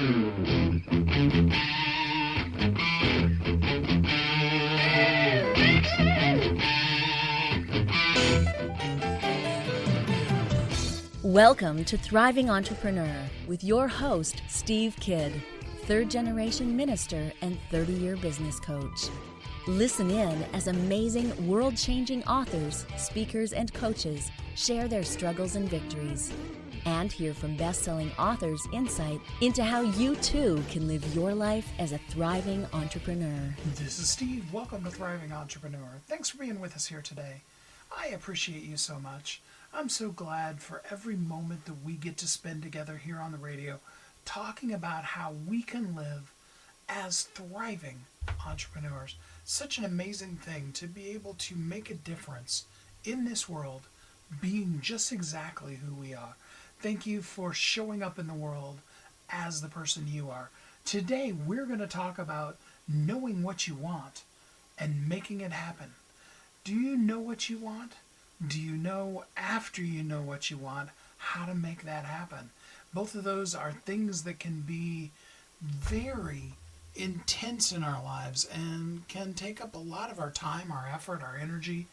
Welcome to Thriving Entrepreneur with your host, Steve Kidd, third-generation minister and 30-year business coach. Listen in as amazing, world-changing authors, speakers, and coaches share their struggles and victories. And hear from best-selling authors' insight into how you too can live your life as a thriving entrepreneur. This is Steve. Welcome to Thriving Entrepreneur. Thanks for being with us here today. I appreciate you so much. I'm so glad for every moment that we get to spend together here on the radio talking about how we can live as thriving entrepreneurs. Such an amazing thing to be able to make a difference in this world, being just exactly who we are. Thank you for showing up in the world as the person you are. Today, we're going to talk about knowing what you want and making it happen. Do you know what you want? Do you know, after you know what you want, how to make that happen? Both of those are things that can be very intense in our lives and can take up a lot of our time, our effort, our energy,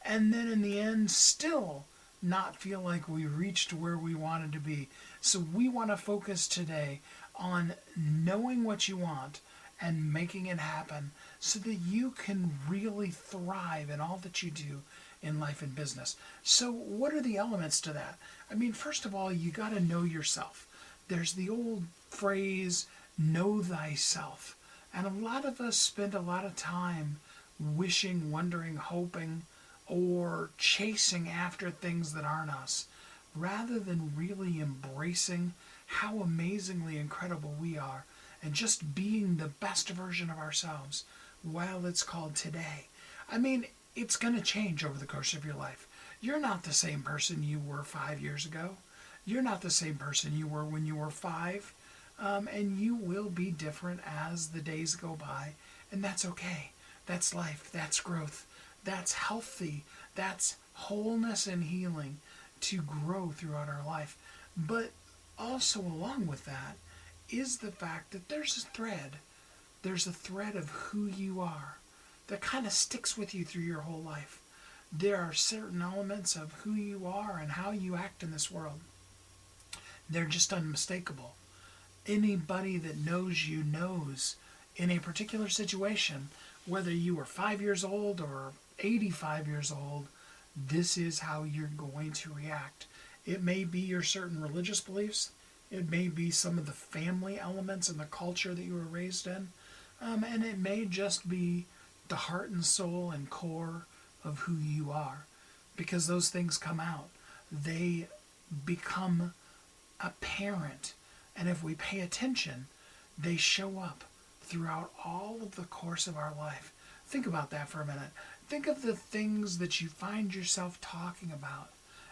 and then in the end still not feel like we reached where we wanted to be. So we want to focus today on knowing what you want and making it happen so that you can really thrive in all that you do in life and business. So what are the elements to that? I mean, first of all, you got to know yourself. There's the old phrase, know thyself. And a lot of us spend a lot of time wishing, wondering, hoping, or chasing after things that aren't us, rather than really embracing how amazingly incredible we are and just being the best version of ourselves while it's called today. I mean, it's going to change over the course of your life. You're not the same person you were 5 years ago. You're not the same person you were when you were 5. And you will be different as the days go by. And that's okay. That's life. That's growth. That's healthy. That's wholeness and healing to grow throughout our life. But also along with that is the fact that there's a thread. There's a thread of who you are that kind of sticks with you through your whole life. There are certain elements of who you are and how you act in this world. They're just unmistakable. Anybody that knows you knows in a particular situation, whether you were 5 years old or 85 years old, this is how you're going to react. It may be your certain religious beliefs. It may be some of the family elements and the culture that you were raised in. And it may just be the heart and soul and core of who you are. Because those things come out. They become apparent. And if we pay attention, they show up throughout all of the course of our life. Think about that for a minute. Think of the things that you find yourself talking about,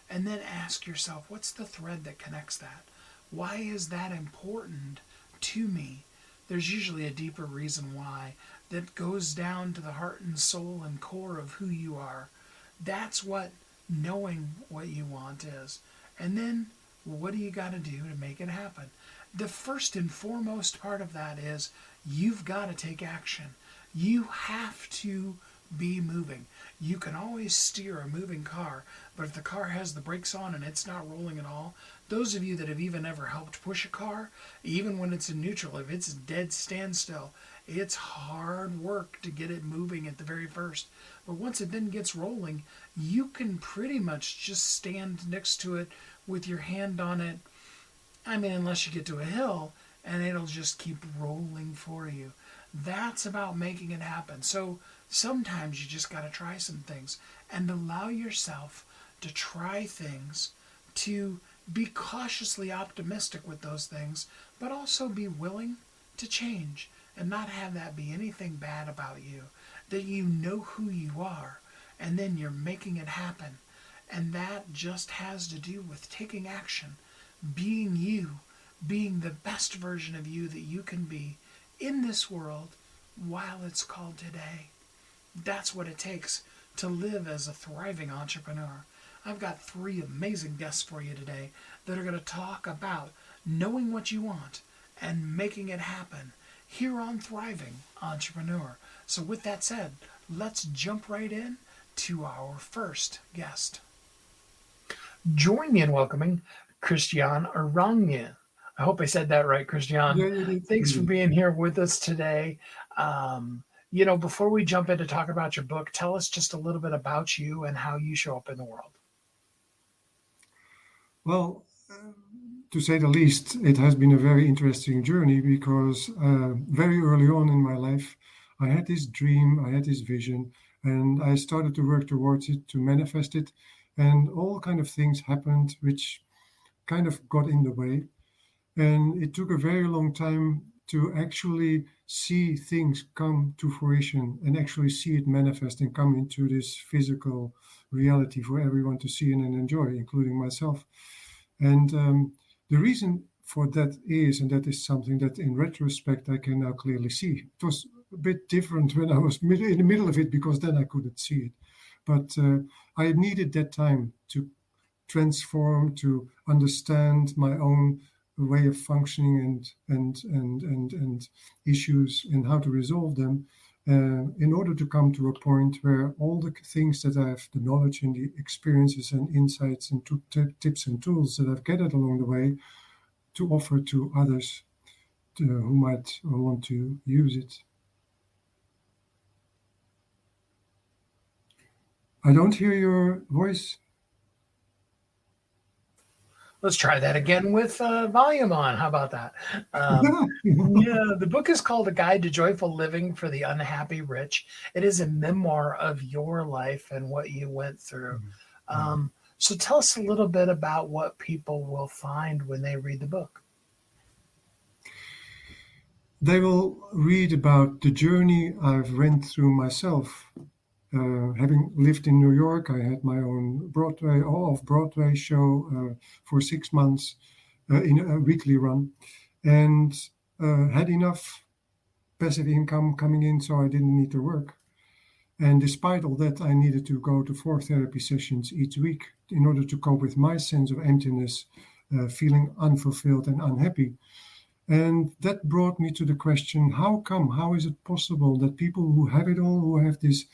and then ask yourself, what's the thread that connects that? Why is that important to me? There's usually a deeper reason why that goes down to the heart and soul and core of who you are. That's what knowing what you want is. And then, what do you got to do to make it happen? The first and foremost part of that is you've got to take action. You have to be moving. You can always steer a moving car, but if the car has the brakes on and it's not rolling at all, those of you that have even ever helped push a car, even when it's in neutral, if it's dead standstill, it's hard work to get it moving at the very first. But once it then gets rolling, you can pretty much just stand next to it with your hand on it. I mean, unless you get to a hill, and it'll just keep rolling for you. That's about making it happen. So sometimes you just got to try some things and allow yourself to try things, to be cautiously optimistic with those things, but also be willing to change and not have that be anything bad about you, that you know who you are and then you're making it happen. And that just has to do with taking action, being you, being the best version of you that you can be in this world while it's called today. That's what it takes to live as a thriving entrepreneur. I've got 3 amazing guests for you today that are going to talk about knowing what you want and making it happen here on Thriving Entrepreneur. So, with that said, let's jump right in to our first guest. Join me in welcoming Christiaan. I hope I said that right, Christiaan. Yeah, you did. Thanks for being here with us today. Before we jump in to talk about your book, tell us just a little bit about you and how you show up in the world. Well, to say the least, it has been a very interesting journey because very early on in my life, I had this dream, I had this vision, and I started to work towards it, to manifest it, and all kind of things happened which kind of got in the way. And it took a very long time to actually see things come to fruition and actually see it manifest and come into this physical reality for everyone to see and enjoy, including myself. And the reason for that is, and that is something that in retrospect I can now clearly see. It was a bit different when I was in the middle of it because then I couldn't see it. But I needed that time to transform, to understand my own way of functioning and issues and how to resolve them in order to come to a point where all the things that I have, the knowledge and the experiences and insights and tips and tools that I've gathered along the way to offer to others who might want to use it. I don't hear your voice. Let's try that again with volume on. How about that? The book is called A Guide to Joyful Living for the Unhappy Rich. It is a memoir of your life and what you went through. So tell us a little bit about what people will find when they read the book. They will read about the journey I've went through myself. Having lived in New York, I had my own off-Broadway show for 6 months in a weekly run, and had enough passive income coming in, so I didn't need to work. And despite all that, I needed to go to 4 therapy sessions each week in order to cope with my sense of emptiness, feeling unfulfilled and unhappy. And that brought me to the question, how is it possible that people who have it all, who have this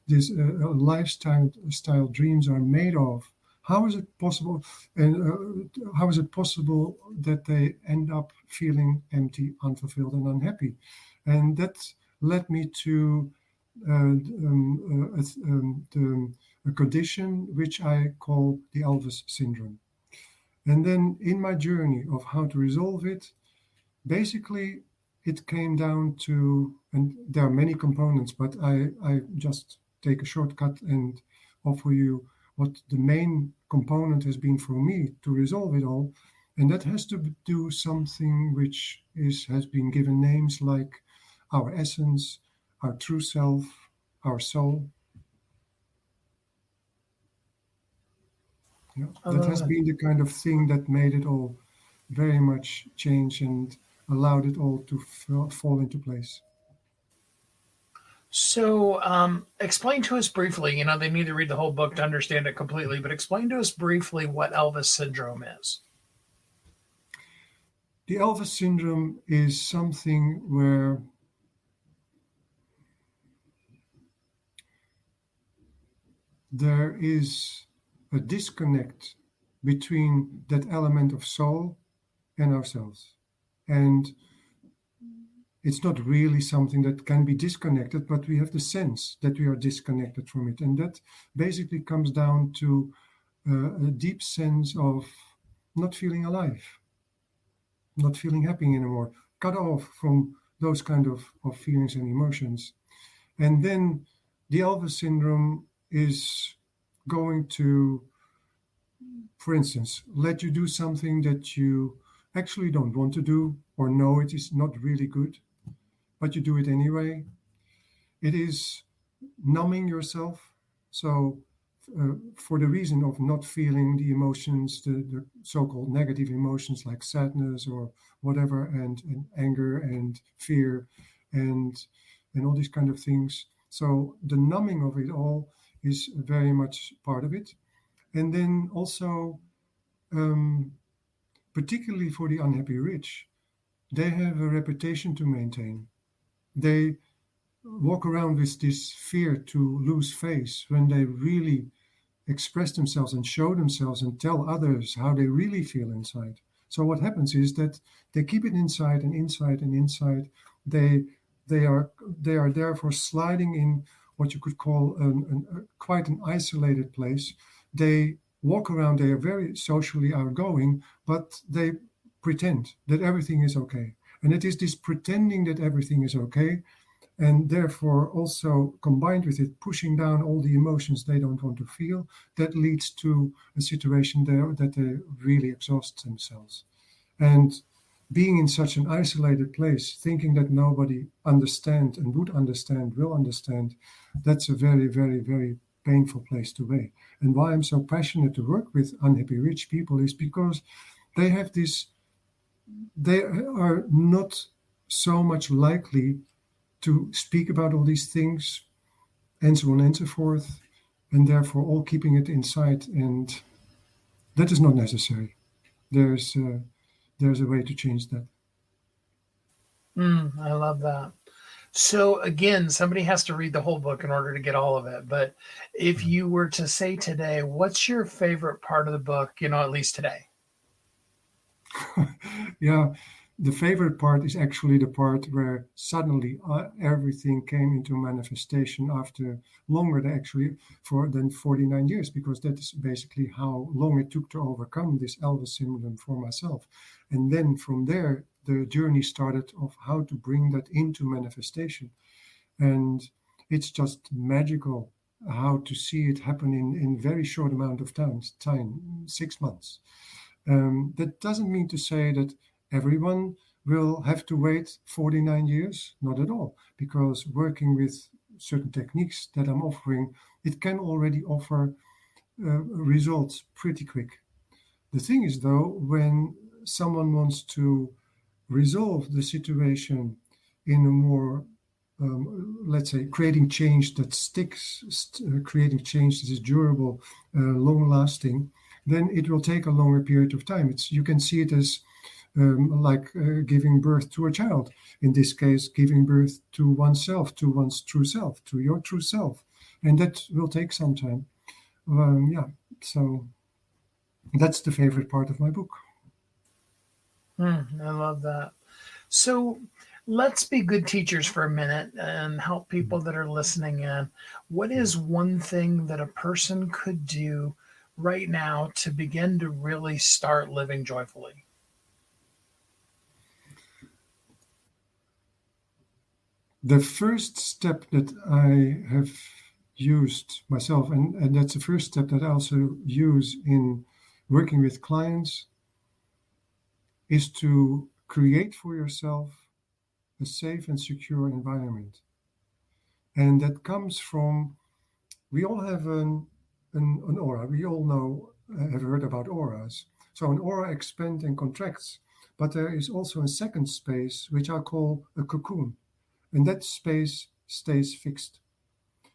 lifestyle dreams are made of, how is it possible, and how is it possible that they end up feeling empty, unfulfilled, and unhappy? And that led me to a condition which I call the Elvis syndrome. And then in my journey of how to resolve it, basically, it came down to, and there are many components, but I just take a shortcut and offer you what the main component has been for me to resolve it all. And that has to do something which has been given names like our essence, our true self, our soul. Yeah, that has been the kind of thing that made it all very much change and allowed it all to fall into place. So explain to us briefly, they need to read the whole book to understand it completely, but explain to us briefly what Elvis syndrome is. The Elvis syndrome is something where there is a disconnect between that element of soul and ourselves. And it's not really something that can be disconnected, but we have the sense that we are disconnected from it. And that basically comes down to a deep sense of not feeling alive, not feeling happy anymore, cut off from those kind of feelings and emotions. And then the Elvis syndrome is going to, for instance, let you do something that you actually don't want to do or know it is not really good, but you do it anyway. It is numbing yourself. So for the reason of not feeling the emotions, the so-called negative emotions like sadness or whatever, and anger and fear and all these kind of things. So the numbing of it all is very much part of it. And then also, particularly for the unhappy rich, they have a reputation to maintain. They walk around with this fear to lose face when they really express themselves and show themselves and tell others how they really feel inside. So what happens is that they keep it inside and inside and inside. They they are they are therefore sliding in what you could call quite an isolated place. They walk around. They are very socially outgoing, but they pretend that everything is okay. And it is this pretending that everything is okay, and therefore also combined with it pushing down all the emotions they don't want to feel, that leads to a situation there that they really exhaust themselves. And being in such an isolated place, thinking that nobody understands and would understand, will understand, that's a very, very, very painful place to be. And why I'm so passionate to work with unhappy rich people is because they have this, they are not so much likely to speak about all these things, and so on and so forth, and therefore all keeping it inside. And that is not necessary. There's a way to change that. I love that. So again, somebody has to read the whole book in order to get all of it. But if you were to say today, what's your favorite part of the book, at least today? Yeah, the favorite part is actually the part where suddenly everything came into manifestation after longer than 49 years, because that is basically how long it took to overcome this Elvis syndrome for myself. And then from there, the journey started of how to bring that into manifestation. And it's just magical how to see it happen in very short amount of time, 6 months. That doesn't mean to say that everyone will have to wait 49 years, not at all, because working with certain techniques that I'm offering, it can already offer results pretty quick. The thing is, though, when someone wants to resolve the situation in a more, let's say, creating change that sticks, creating change that is durable, long-lasting, then it will take a longer period of time. You can see it as like giving birth to a child. In this case, giving birth to oneself, to one's true self, to your true self. And that will take some time. So that's the favorite part of my book. I love that. So let's be good teachers for a minute and help people that are listening in. What is one thing that a person could do right now to begin to really start living joyfully? The first step that I have used myself, and that's the first step that I also use in working with clients, is to create for yourself a safe and secure environment. And that comes from, we all have an aura. We all have heard about auras. So an aura expands and contracts, but there is also a second space, which I call a cocoon. And that space stays fixed.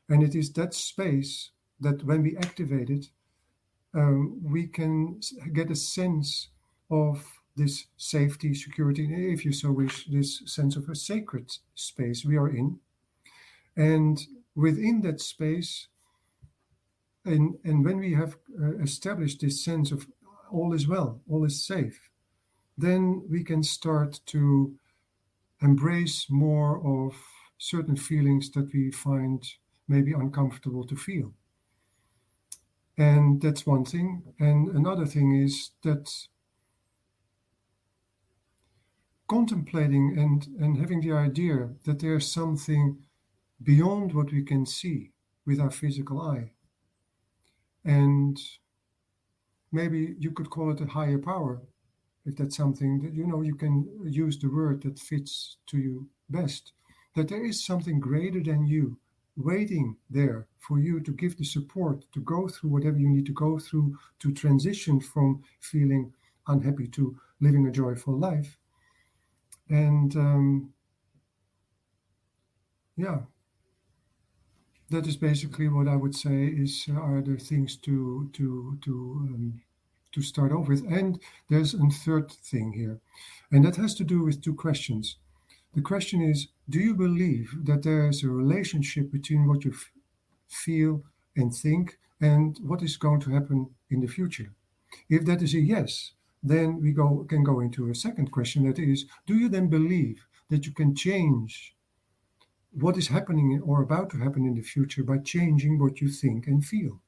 And it is that space that when we activate it, we can get a sense of this safety, security, if you so wish, this sense of a sacred space we are in. And within that space, and when we have established this sense of all is well, all is safe, then we can start to embrace more of certain feelings that we find maybe uncomfortable to feel. And that's one thing. And another thing is that contemplating and having the idea that there's something beyond what we can see with our physical eye. And maybe you could call it a higher power, if that's something that, you can use the word that fits to you best. That there is something greater than you waiting there for you to give the support to go through whatever you need to go through to transition from feeling unhappy to living a joyful life. And that is basically what I would say are the things to to start off with. And there's a third thing here, and that has to do with two questions. The question is, do you believe that there is a relationship between what you feel and think and what is going to happen in the future? If that is a yes, then we can go into a second question, that is, do you then believe that you can change what is happening or about to happen in the future by changing what you think and feel?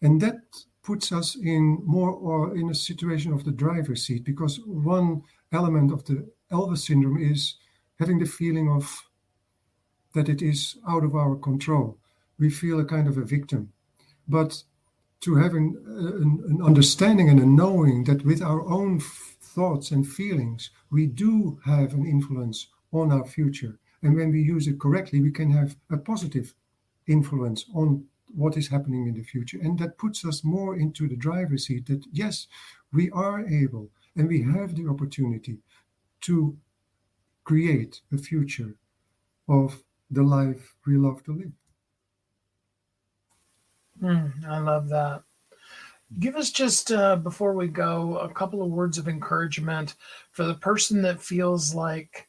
And that puts us in more or in a situation of the driver's seat, because one element of the Elvis syndrome is having the feeling of that it is out of our control. We feel a kind of a victim. But to have an understanding and a knowing that with our own thoughts and feelings, we do have an influence on our future. And when we use it correctly, we can have a positive influence on what is happening in the future. And that puts us more into the driver's seat, that yes, we are able and we have the opportunity to create a future of the life we love to live. I love that. Give us just, before we go, a couple of words of encouragement for the person that feels like,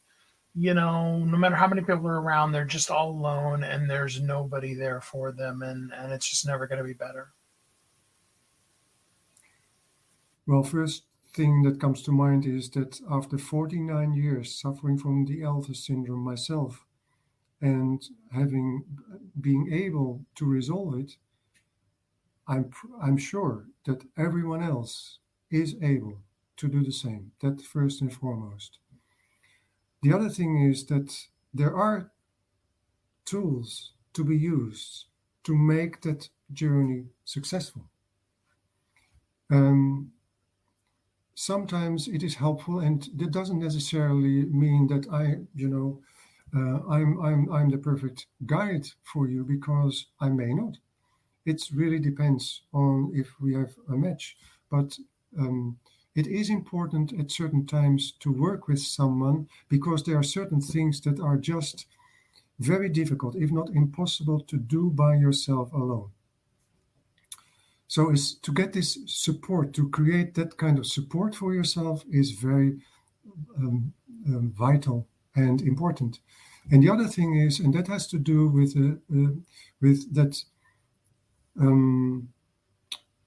no matter how many people are around, they're just all alone and there's nobody there for them, and it's just never going to be better. Well, first thing that comes to mind is that after 49 years suffering from the Elvis syndrome myself and being able to resolve it, I'm sure that everyone else is able to do the same. That first and foremost. The other thing is that there are tools to be used to make that journey successful. Sometimes it is helpful, and that doesn't necessarily mean that I'm the perfect guide for you, because I may not. It really depends on if we have a match. But it is important at certain times to work with someone, because there are certain things that are just very difficult, if not impossible, to do by yourself alone. So is to get this support, to create that kind of support for yourself, is very vital and important. And the other thing is, and that has to do with that.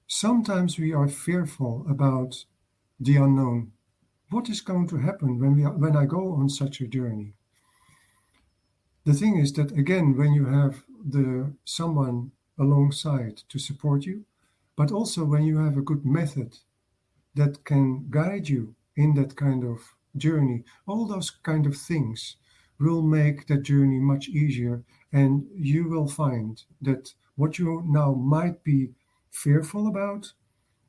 Sometimes we are fearful about the unknown. What is going to happen when I go on such a journey? The thing is that, again, when you have someone alongside to support you, but also when you have a good method that can guide you in that kind of journey, all those kind of things will make that journey much easier, and you will find that what you now might be fearful about,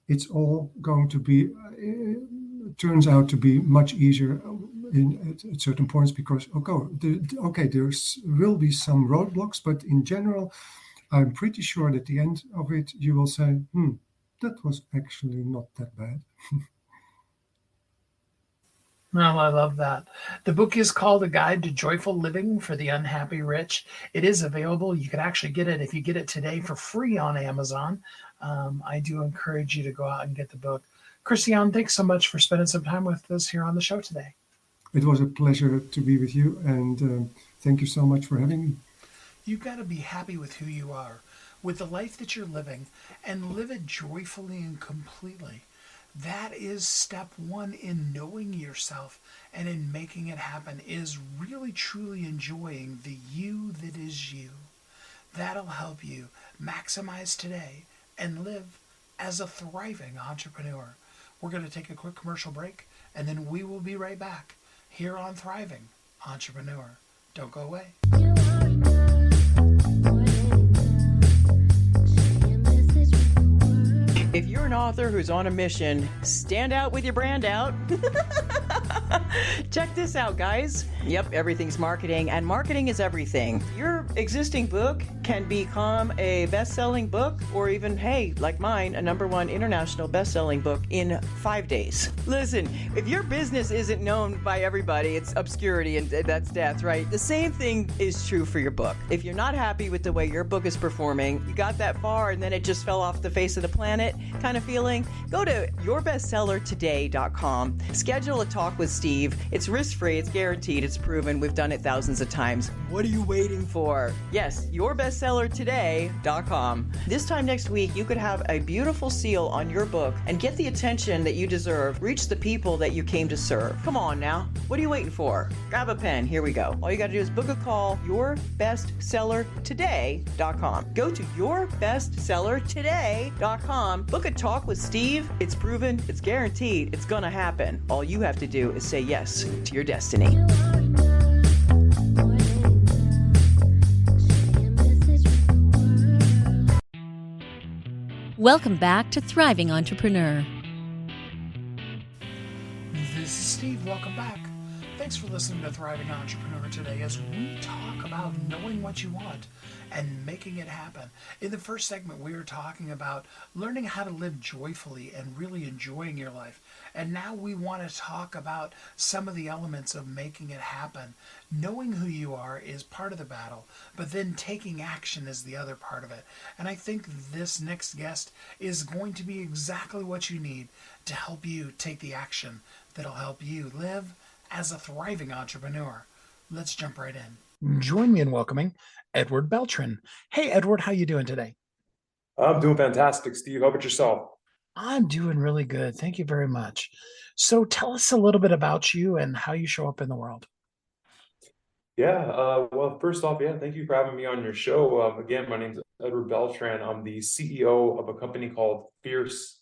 it's all going to be, turns out to be much easier at certain points, because, there will be some roadblocks, but in general, I'm pretty sure that at the end of it, you will say, that was actually not that bad. Well, I love that. The book is called A Guide to Joyful Living for the Unhappy Rich. It is available. You can actually get it, if you get it today, for free on Amazon. I do encourage you to go out and get the book. Christiaan, thanks so much for spending some time with us here on the show today. It was a pleasure to be with you, and thank you so much for having me. You've got to be happy with who you are, with the life that you're living, and live it joyfully and completely. That is step one in knowing yourself and in making it happen, is really truly enjoying the you that is you. That'll help you maximize today and live as a thriving entrepreneur. We're going to take a quick commercial break, and then we will be right back here on Thriving Entrepreneur. Don't go away. If you're an author who's on a mission, stand out with your brand out. Check this out, guys. Yep, everything's marketing, and marketing is everything. Your existing book can become a best-selling book, or even, hey, like mine, a #1 international best-selling book in 5 days. Listen, if your business isn't known by everybody, it's obscurity, and that's death, right? The same thing is true for your book. If you're not happy with the way your book is performing, you got that far and then it just fell off the face of the planet kind of feeling, go to yourbestsellertoday.com. Schedule a talk with Steve. It's risk-free, it's guaranteed, it's proven. We've done it thousands of times. What are you waiting for? Yes, yourbestsellertoday.com. This time next week, you could have a beautiful seal on your book and get the attention that you deserve. Reach the people that you came to serve. Come on now. What are you waiting for? Grab a pen. Here we go. All you got to do is book a call, yourbestsellertoday.com. Go to yourbestsellertoday.com. Book a talk with Steve. It's proven, it's guaranteed, it's going to happen. All you have to do is say yes to your destiny. Welcome back to Thriving Entrepreneur. This is Steve. Welcome back. Thanks for listening to Thriving Entrepreneur today as we talk about knowing what you want and making it happen. In the first segment, we were talking about learning how to live joyfully and really enjoying your life. And now we want to talk about some of the elements of making it happen. Knowing who you are is part of the battle, but then taking action is the other part of it. And I think this next guest is going to be exactly what you need to help you take the action that'll help you live as a thriving entrepreneur. Let's jump right in. Join me in welcoming Edward Beltran. Hey, Edward, how you doing today? I'm doing fantastic, Steve. How about yourself? I'm doing really good. Thank you very much. So tell us a little bit about you and how you show up in the world. Well, first off, thank you for having me on your show. Again, my name's Edward Beltran. I'm the CEO of a company called Fierce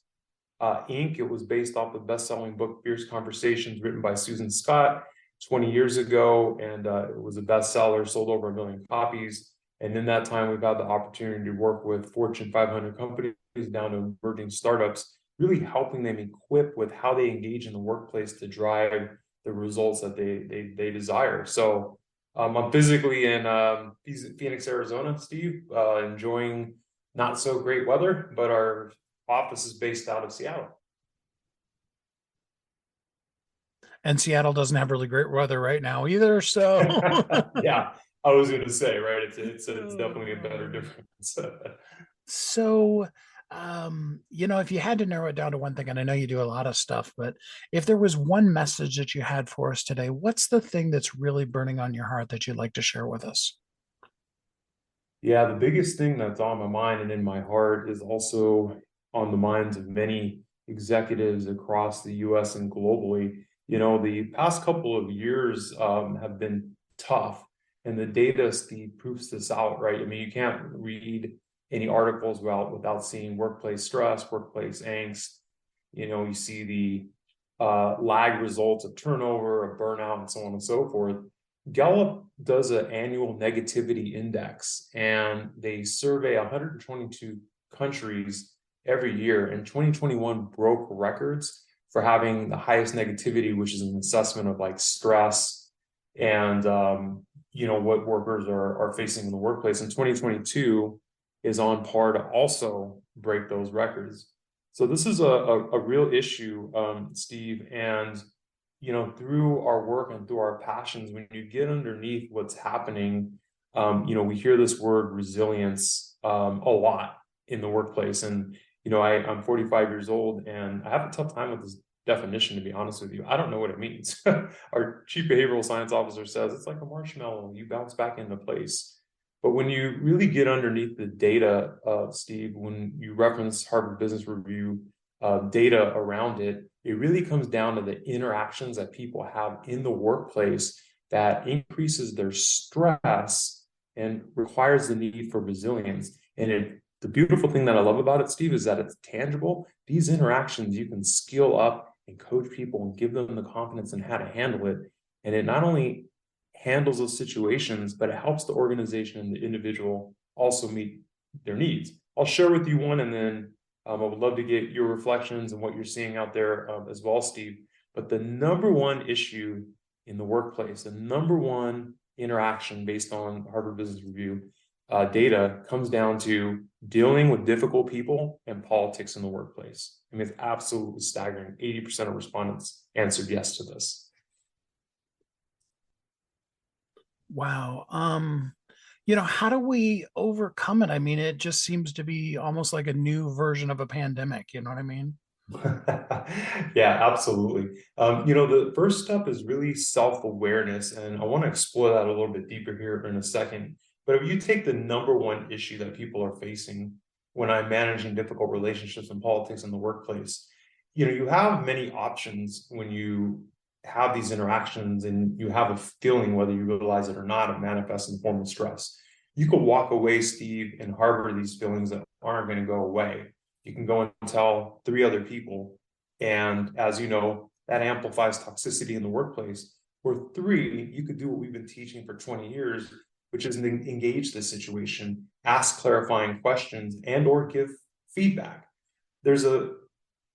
Inc. It was based off the best-selling book, Fierce Conversations, written by Susan Scott 20 years ago. And it was a bestseller, sold over 1 million copies. And in that time, we've had the opportunity to work with Fortune 500 companies down to emerging startups, really helping them equip with how they engage in the workplace to drive the results that they desire. So I'm physically in Phoenix, Arizona, Steve, enjoying not so great weather, but our office is based out of Seattle. And Seattle doesn't have really great weather right now either. So yeah, I was going to say, right. It's definitely a better difference. So, if you had to narrow it down to one thing, and I know you do a lot of stuff, but if there was one message that you had for us today, what's the thing that's really burning on your heart that you'd like to share with us? Yeah, the biggest thing that's on my mind and in my heart is also on the minds of many executives across the US and globally. The past couple of years have been tough, and the data, Steve, proves this out, right? I mean, you can't read any articles without seeing workplace stress, workplace angst. You see the lag results of turnover, of burnout, and so on and so forth. Gallup does an annual negativity index, and they survey 122 countries every year, and 2021 broke records for having the highest negativity, which is an assessment of like stress and what workers are facing in the workplace. And 2022 is on par to also break those records. So this is a real issue, Steve, and through our work and through our passions, when you get underneath what's happening, we hear this word resilience a lot in the workplace. And I'm 45 years old, and I have a tough time with this definition, to be honest with you. I don't know what it means. Our chief behavioral science officer says it's like a marshmallow, you bounce back into place. But when you really get underneath the data, Steve, when you reference Harvard Business Review data around it, it really comes down to the interactions that people have in the workplace that increases their stress and requires the need for resilience. And the beautiful thing that I love about it, Steve, is that it's tangible. These interactions, you can skill up and coach people and give them the confidence in how to handle it. And it not only handles those situations, but it helps the organization and the individual also meet their needs. I'll share with you one, and then I would love to get your reflections and what you're seeing out there as well, Steve. But the number one issue in the workplace, the number one interaction based on Harvard Business Review data comes down to dealing with difficult people and politics in the workplace. I mean, it's absolutely staggering. 80% of respondents answered yes to this. Wow. How do we overcome it? I mean, it just seems to be almost like a new version of a pandemic. You know what I mean? Yeah, absolutely. The first step is really self-awareness, and I want to explore that a little bit deeper here in a second. But if you take the number one issue that people are facing when I'm managing difficult relationships and politics in the workplace, you have many options when you have these interactions, and you have a feeling, whether you realize it or not, it manifests in the form of stress. You could walk away, Steve, and harbor these feelings that aren't going to go away. You can go and tell 3 other people, and as you know, that amplifies toxicity in the workplace. Or 3, you could do what we've been teaching for 20 years, which is engage the situation, ask clarifying questions, and or give feedback. There's a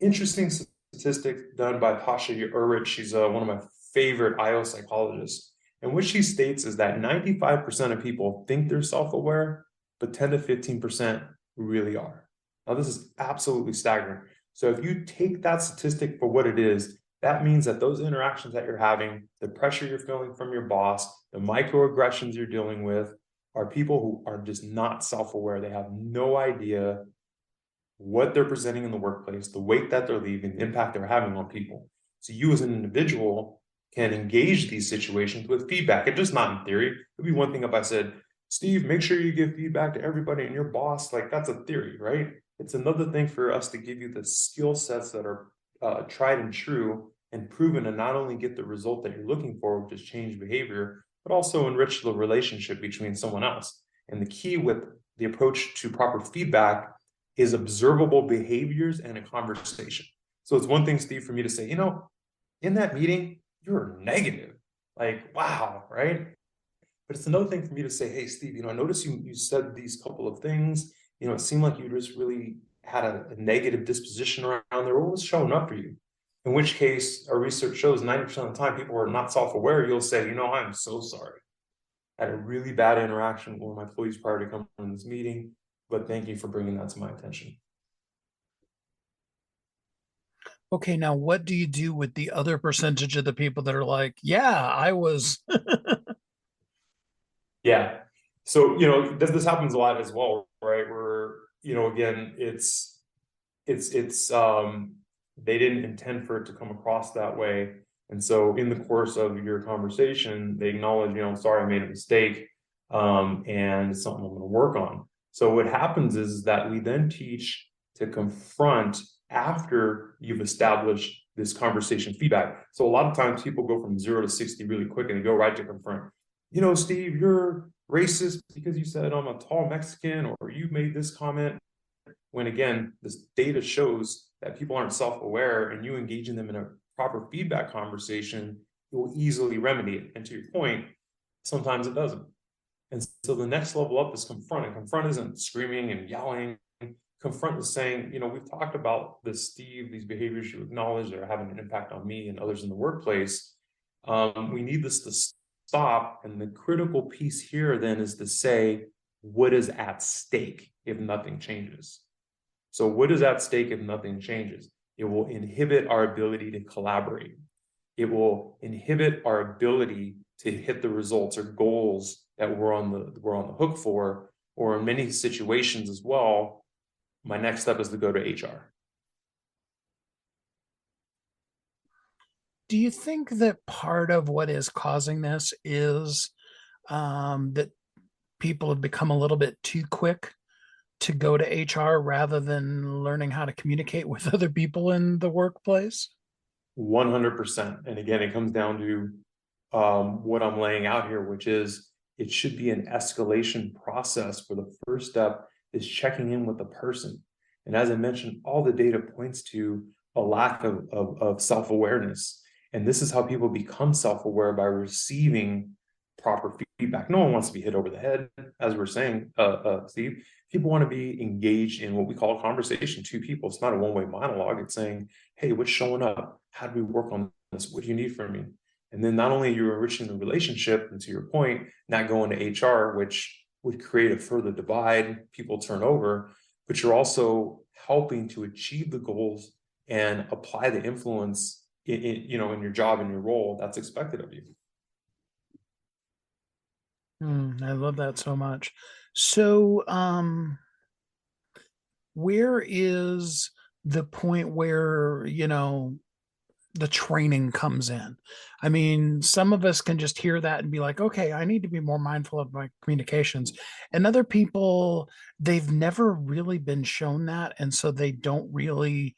interesting statistic done by Pasha Urich. She's one of my favorite IO psychologists. And what she states is that 95% of people think they're self-aware, but 10 to 15% really are. Now, this is absolutely staggering. So if you take that statistic for what it is, that means that those interactions that you're having, the pressure you're feeling from your boss, the microaggressions you're dealing with, are people who are just not self-aware. They have no idea what they're presenting in the workplace, the weight that they're leaving, the impact they're having on people. So you as an individual can engage these situations with feedback, and just not in theory. It'd be one thing if I said, Steve, make sure you give feedback to everybody and your boss. Like, that's a theory, right? It's another thing for us to give you the skill sets that are tried and true and proven to not only get the result that you're looking for, which is change behavior, but also enrich the relationship between someone else. And the key with the approach to proper feedback is observable behaviors and a conversation. So it's one thing, Steve, for me to say, in that meeting, you're negative. Like, wow, right? But it's another thing for me to say, hey, Steve, I noticed you said these couple of things. It seemed like you just really had a negative disposition around there. What was showing up for you? In which case, our research shows 90% of the time people are not self-aware. You'll say, I'm so sorry. I had a really bad interaction with one of my employees prior to coming to this meeting, but thank you for bringing that to my attention. Okay, now what do you do with the other percentage of the people that are like, yeah, I was... Yeah. So, this happens a lot as well, right? Where, again, it's they didn't intend for it to come across that way. And so in the course of your conversation, they acknowledge, sorry, I made a mistake. And it's something I'm going to work on. So what happens is that we then teach to confront after you've established this conversation feedback. So a lot of times people go from 0 to 60 really quick and they go right to confront. Steve, you're racist because you said I'm a tall Mexican, or you made this comment. When again, this data shows that people aren't self-aware, and you engaging them in a proper feedback conversation, it will easily remedy it. And to your point, sometimes it doesn't. And so the next level up is confront. And confront isn't screaming and yelling. Confront is saying, we've talked about this, Steve, these behaviors you acknowledge that are having an impact on me and others in the workplace. We need this to stop. And the critical piece here then is to say, what is at stake if nothing changes? So what is at stake if nothing changes? It will inhibit our ability to collaborate. It will inhibit our ability to hit the results or goals that we're on the hook for, or in many situations as well, my next step is to go to HR. Do you think that part of what is causing this is that people have become a little bit too quick to go to HR rather than learning how to communicate with other people in the workplace? 100%. And again, it comes down to what I'm laying out here, which is it should be an escalation process where the first step is checking in with the person. And as I mentioned, all the data points to a lack of self-awareness. And this is how people become self-aware, by receiving proper feedback. No one wants to be hit over the head, as we're saying, Steve. People want to be engaged in what we call a conversation. Two people. It's not a one-way monologue. It's saying, hey, what's showing up? How do we work on What do you need from me? And then not only are you enriching the relationship, and to your point, not going to HR, which would create a further divide, people turn over, but you're also helping to achieve the goals and apply the influence in your job and your role that's expected of you. I love that so much. So, where is the point where, the training comes in? I mean, some of us can just hear that and be like, okay, I need to be more mindful of my communications. And other people, they've never really been shown that. And so they don't really,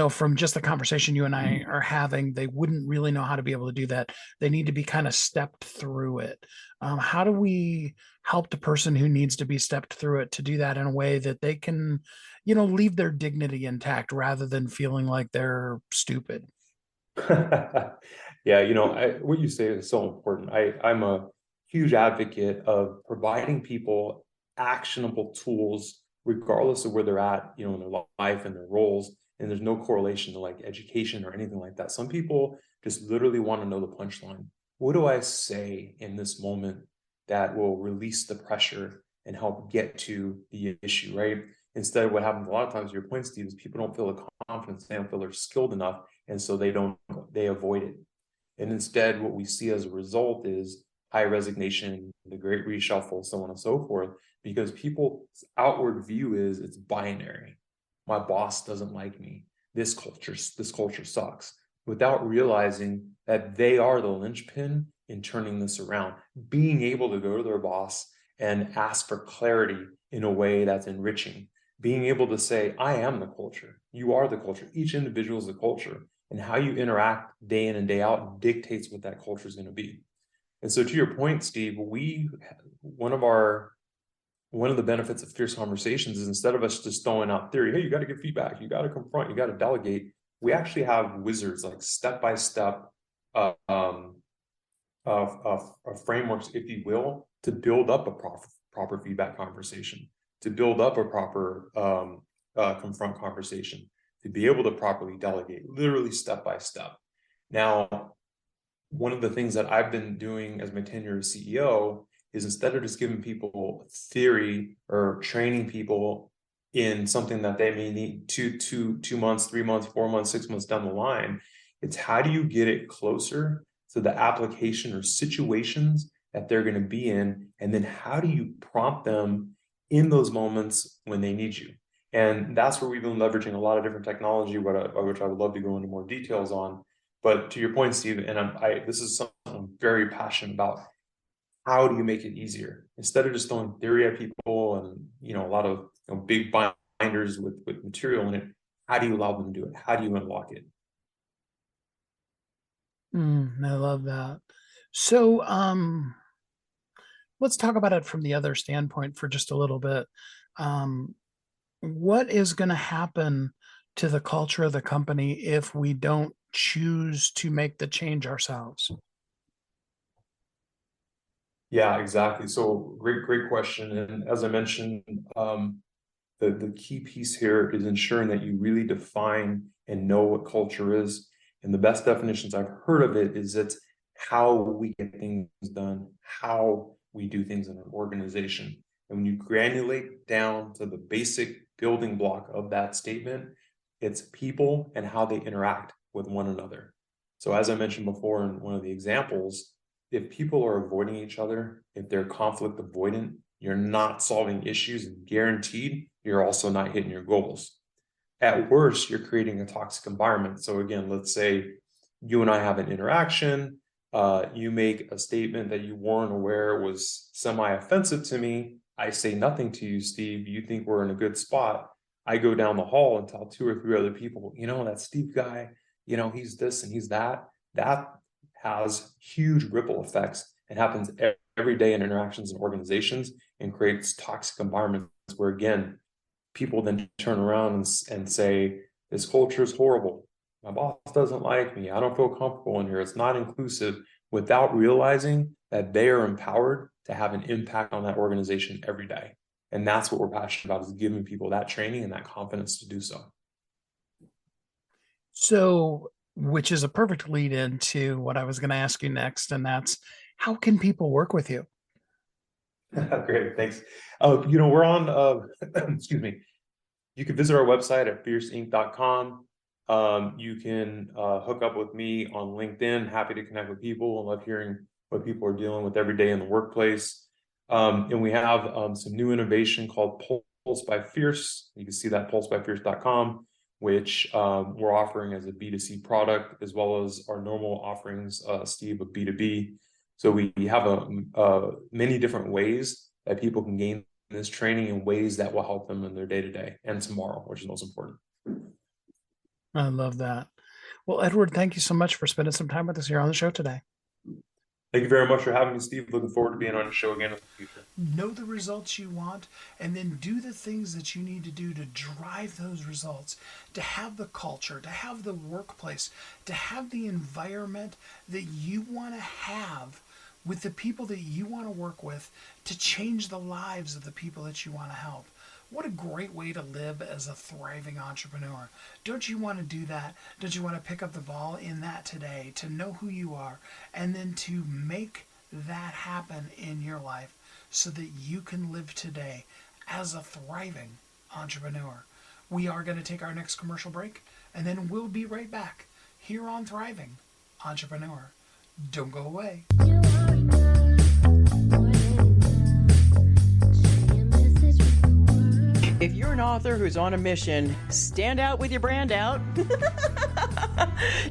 from just the conversation you and I are having, they wouldn't really know how to be able to do that. They need to be kind of stepped through it. How do we help the person who needs to be stepped through it to do that in a way that they can, leave their dignity intact rather than feeling like they're stupid? Yeah, what you say is so important. I'm a huge advocate of providing people actionable tools, regardless of where they're at, in their life and their roles. And there's no correlation to like education or anything like that. Some people just literally want to know the punchline. What do I say in this moment that will release the pressure and help get to the issue, right? Instead, what happens a lot of times, your point, Steve, is people don't feel the confidence, they don't feel they're skilled enough, and so they avoid it. And instead, what we see as a result is high resignation, the great reshuffle, so on and so forth, because people's outward view is it's binary. My boss doesn't like me. This culture sucks, without realizing that they are the linchpin in turning this around. Being able to go to their boss and ask for clarity in a way that's enriching. Being able to say, I am the culture. You are the culture. Each individual is the culture. And how you interact day in and day out dictates what that culture is going to be. And so to your point, Steve, one of the benefits of fierce conversations is, instead of us just throwing out theory, hey, you got to give feedback, you got to confront, you got to delegate, we actually have wizards, like step-by-step frameworks, if you will, to build up a proper feedback conversation, to build up a proper confront conversation, to be able to properly delegate, literally step by step. Now, one of the things that I've been doing as my tenure as CEO is, instead of just giving people theory or training people in something that they may need two months, 3 months, 4 months, 6 months down the line, it's how do you get it closer to the application or situations that they're going to be in, and then how do you prompt them in those moments when they need you? And that's where we've been leveraging a lot of different technology, which I would love to go into more details on. But to your point, Steve, and this is something I'm very passionate about. How do you make it easier? Instead of just throwing theory at people and a lot of big binders with material in it, how do you allow them to do it? How do you unlock it? I love that. So, let's talk about it from the other standpoint for just a little bit. What is going to happen to the culture of the company if we don't choose to make the change ourselves? Yeah, exactly. So great question. And as I mentioned, the key piece here is ensuring that you really define and know what culture is. And the best definitions I've heard of it is it's how we get things done, how we do things in an organization. And when you granulate down to the basic building block of that statement, it's people and how they interact with one another. So as I mentioned before in one of the examples, if people are avoiding each other, if they're conflict avoidant, you're not solving issues, and guaranteed you're also not hitting your goals. At worst, you're creating a toxic environment. So again, let's say you and I have an interaction. You make a statement that you weren't aware was semi-offensive to me. I say nothing to you, Steve. You think we're in a good spot. I go down the hall and tell 2 or 3 other people, that Steve guy, he's this and he's that. That has huge ripple effects. It happens every day in interactions and organizations, and creates toxic environments where, again, people then turn around and say, this culture is horrible. My boss doesn't like me. I don't feel comfortable in here. It's not inclusive, without realizing that they are empowered to have an impact on that organization every day. And that's what we're passionate about, is giving people that training and that confidence to do so. So which is a perfect lead into what I was going to ask you next, and that's how can people work with you? Great, thanks. We're on, excuse me. You can visit our website at fierceinc.com. You can hook up with me on LinkedIn. Happy to connect with people and love hearing what people are dealing with every day in the workplace. And we have some new innovation called Pulse by Fierce. You can see that pulsebyfierce.com, which we're offering as a B2C product, as well as our normal offerings, Steve, of B2B. So we have many different ways that people can gain this training in ways that will help them in their day-to-day and tomorrow, which is most important. I love that. Well, Edward, thank you so much for spending some time with us here on the show today. Thank you very much for having me, Steve. Looking forward to being on the show again in the future. Know the results you want, and then do the things that you need to do to drive those results, to have the culture, to have the workplace, to have the environment that you want to have with the people that you want to work with, to change the lives of the people that you want to help. What a great way to live as a thriving entrepreneur. Don't you want to do that? Don't you want to pick up the ball in that today, to know who you are, and then to make that happen in your life so that you can live today as a thriving entrepreneur? We are going to take our next commercial break, and then we'll be right back here on Thriving Entrepreneur. Don't go away. If you're an author who's on a mission, stand out with your brand out.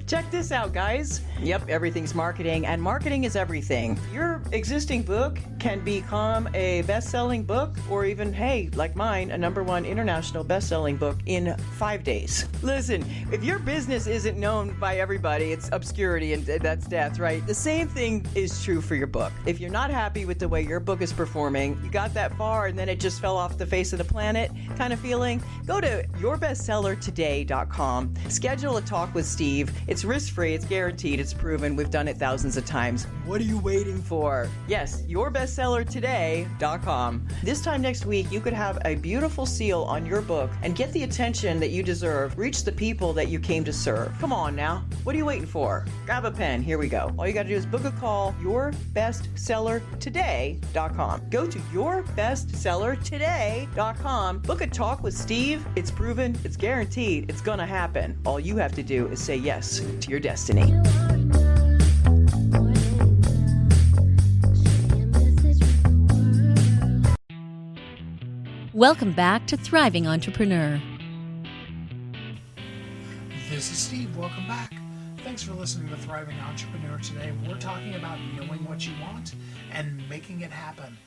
Check this out, guys. Yep, everything's marketing, and marketing is everything. Your existing book can become a best-selling book, or even, hey, like mine, a #1 international best-selling book in 5 days. Listen, if your business isn't known by everybody, it's obscurity, and that's death, right? The same thing is true for your book. If you're not happy with the way your book is performing, you got that far and then it just fell off the face of the planet kind of feeling, go to yourbestsellertoday.com. Schedule a talk with Steve. It's risk-free, it's guaranteed, it's proven. We've done it thousands of times. What are you waiting for? Yes, yourbestsellertoday.com. This time next week, you could have a beautiful seal on your book and get the attention that you deserve. Reach the people that you came to serve. Come on now. What are you waiting for? Grab a pen. Here we go. All you got to do is book a call, yourbestsellertoday.com. Go to yourbestsellertoday.com. Book a talk with Steve. It's proven, it's guaranteed, it's gonna happen. All you have to do is say yes to your destiny. Welcome back to Thriving Entrepreneur. This is Steve. Welcome back. Thanks for listening to Thriving Entrepreneur today. We're talking about knowing what you want and making it happen.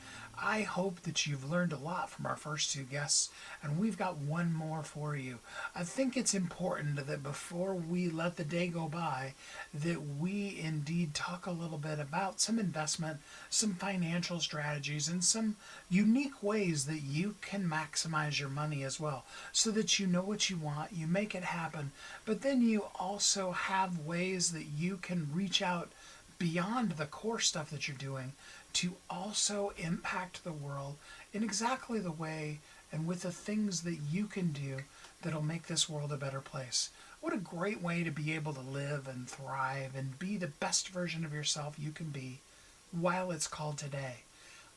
I hope that you've learned a lot from our first two guests, and we've got one more for you. I think it's important that before we let the day go by, that we indeed talk a little bit about some investment, some financial strategies, and some unique ways that you can maximize your money as well, so that you know what you want, you make it happen, but then you also have ways that you can reach out beyond the core stuff that you're doing to also impact the world in exactly the way and with the things that you can do that'll make this world a better place. What a great way to be able to live and thrive and be the best version of yourself you can be while it's called today.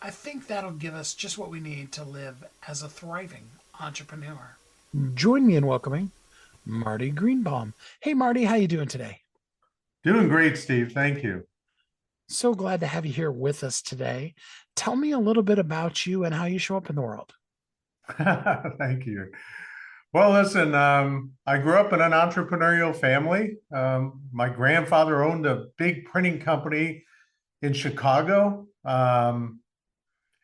I think that'll give us just what we need to live as a thriving entrepreneur. Join me in welcoming Marty Greenbaum. Hey, Marty, how you doing today? Doing great, Steve. Thank you. So glad to have you here with us today. Tell me a little bit about you and how you show up in the world. Thank you. Well, listen, I grew up in an entrepreneurial family. My grandfather owned a big printing company in Chicago. And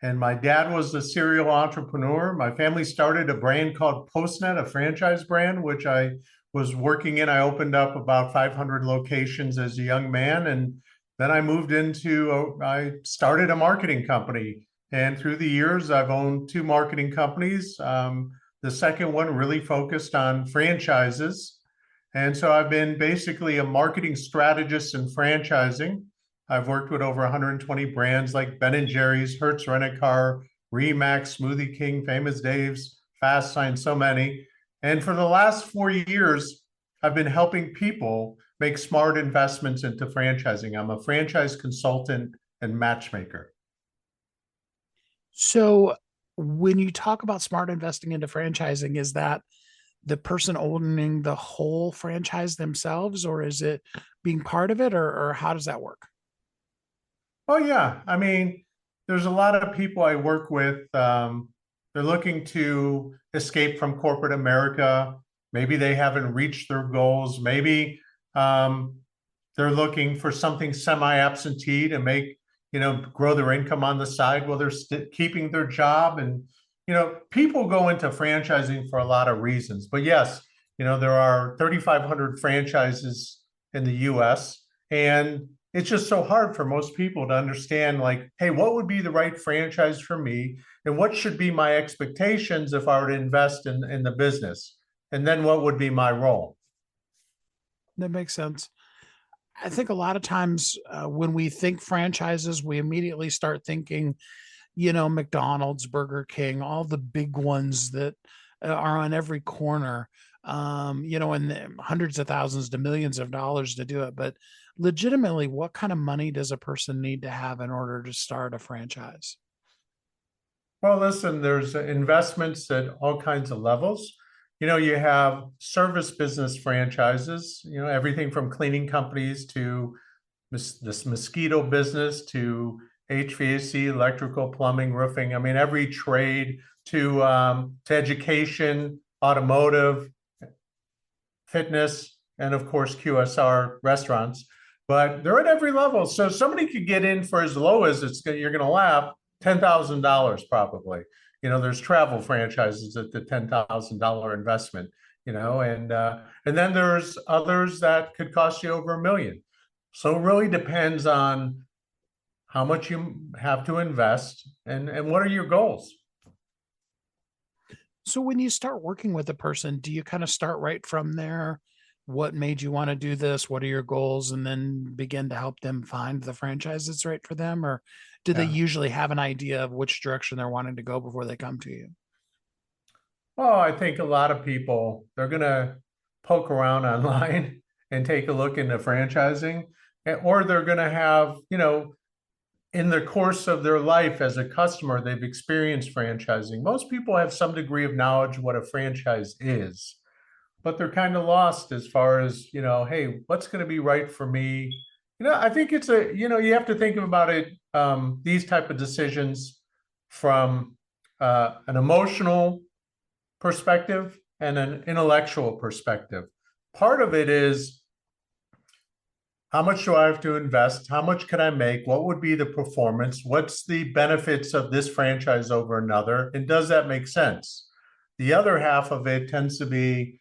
my dad was a serial entrepreneur. My family started a brand called Postnet, a franchise brand, which I was working in. I opened up about 500 locations as a young man. And then I I started a marketing company. And through the years, I've owned 2 marketing companies. The second one really focused on franchises. And so I've been basically a marketing strategist in franchising. I've worked with over 120 brands like Ben & Jerry's, Hertz Rent-A-Car, Remax, Smoothie King, Famous Dave's, Fast Sign, so many. And for the last 4 years, I've been helping people make smart investments into franchising. I'm a franchise consultant and matchmaker. So when you talk about smart investing into franchising, is that the person owning the whole franchise themselves, or is it being part of it, or how does that work? Oh, yeah. I mean, there's a lot of people I work with. They're looking to escape from corporate America. Maybe they haven't reached their goals. Maybe they're looking for something semi-absentee to make, grow their income on the side while they're keeping their job. And, people go into franchising for a lot of reasons. But yes, there are 3,500 franchises in the US, and it's just so hard for most people to understand, like, hey, what would be the right franchise for me? And what should be my expectations if I were to invest in the business? And then what would be my role? That makes sense. I think a lot of times when we think franchises, we immediately start thinking, McDonald's, Burger King, all the big ones that are on every corner, and hundreds of thousands to millions of dollars to do it. But legitimately, what kind of money does a person need to have in order to start a franchise? Well, listen, there's investments at all kinds of levels. You have service business franchises, everything from cleaning companies to this mosquito business to HVAC, electrical, plumbing, roofing. I mean, every trade to education, automotive, fitness, and of course, QSR restaurants. But they're at every level. So somebody could get in for as low as you're going to laugh, $10,000 probably. There's travel franchises at the $10,000 investment, and then there's others that could cost you over $1 million. So it really depends on how much you have to invest and what are your goals. So when you start working with a person, do you kind of start right from there? What made you want to do this? What are your goals? And then begin to help them find the franchise that's right for them? Or do they usually have an idea of which direction they're wanting to go before they come to you? Well, I think a lot of people, they're going to poke around online and take a look into franchising, or they're going to have, in the course of their life as a customer, they've experienced franchising. Most people have some degree of knowledge of what a franchise is, but they're kind of lost as far as, hey, what's going to be right for me? I think it's you have to think about it, these type of decisions from an emotional perspective and an intellectual perspective. Part of it is, how much do I have to invest? How much can I make? What would be the performance? What's the benefits of this franchise over another? And does that make sense? The other half of it tends to be,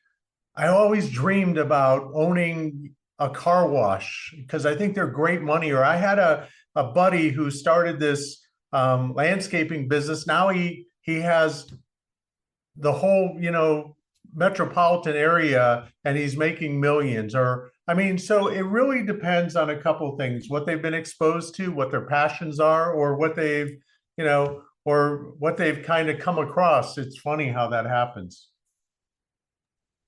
I always dreamed about owning a car wash because I think they're great money. Or I had a buddy who started this landscaping business. Now he has the whole, metropolitan area and he's making millions. So it really depends on a couple of things, what they've been exposed to, what their passions are, or what they've kind of come across. It's funny how that happens.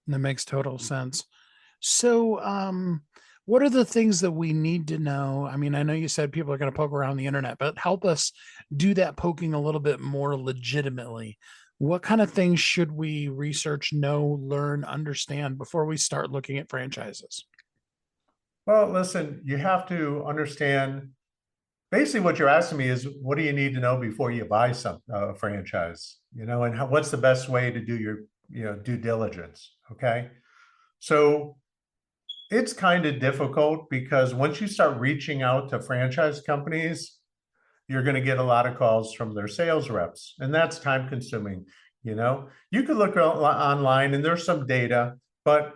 That makes total sense. So, what are the things that we need to know? I mean, I know you said people are going to poke around the internet, but help us do that poking a little bit more legitimately. What kind of things should we research, know, learn, understand before we start looking at franchises? Well, listen, you have to understand, basically what you're asking me is, what do you need to know before you buy a franchise, and what's the best way to do your, due diligence. Okay. So it's kind of difficult because once you start reaching out to franchise companies, you're going to get a lot of calls from their sales reps, and that's time consuming. You could look online and there's some data, but